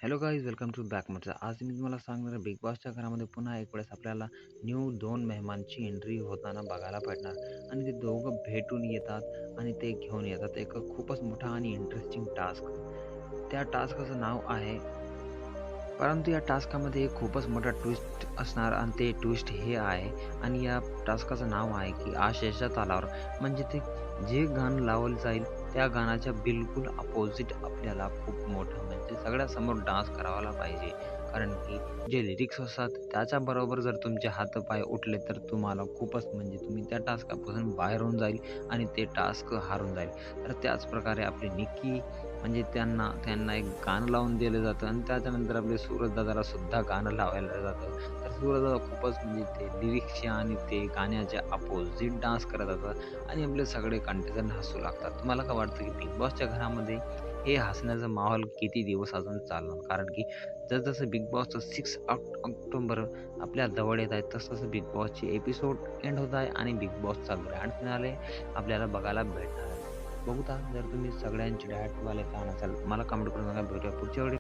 Hello guys, welcome to back म्हटलं. आज मी तुम्हाला सांगणार बिग बॉसच्या घरामध्ये पुन्हा एक वेळेस आपल्याला न्यू 2 मेहमानची एंट्री होताना बघायला भेटणार आणि ते दोघं भेटून येतात आणि ते घेऊन येतात एक खूपच मोठा आणि इंटरेस्टिंग टास्क. त्या टास्कचं नाव आहे, परंतु या टास्कमध्ये एक खूपच मोठा ट्विस्ट असणार आणि ते ट्विस्ट हे आहे आणि या टास्काचं नाव आहे की आशेच्या तालावर. म्हणजे ते जे गाणं लावलं जाईल त्या गाण्याच्या बिलकुल अपोजिट आपल्याला खूप मोठं म्हणजे सगळ्यासमोर डान्स करावाला पाहिजे. कारण की जे लिरिक्स असतात त्याच्याबरोबर जर तुमचे हातपाय उठले तर तुम्हाला खूपच म्हणजे तुम्ही त्या टास्कापासून बाहेर होऊन जाईल आणि ते टास्क हारून जाईल. तर त्याच प्रकारे आपली निक्की म्हणजे त्यांना त्यांना एक गाणं लावून दिलं जातं आणि त्याच्यानंतर आपले सूरजदादाला सुद्धा गाणं लावायला जातं. तर सूरजदादा खूपच म्हणजे ते लिरिक्सच्या आणि ते गाण्याच्या अपोझिट डान्स करत असतात आणि आपले सगळे कंटेस्टंट हसू लागतात. तुम्हाला काय वाटतं की बिग बॉसच्या घरामध्ये हे हसण्याचा माहोल किती दिवस अजून चालणार? कारण की जसं बिग बॉसचं 6 ऑक्टोबर आपल्या जवळ येत आहे, तसं बिग बॉसचे एपिसोड एंड होत आहे आणि बिग बॉसचा ग्रँड फिनाले आपल्याला बघायला भेटणार आहे. बघूया जर तुम्ही सगळ्यांचे डायरेक्टवाले फॅन असाल, मला कमेंट करून सांगा. भेटूया पुढच्या व्हिडिओ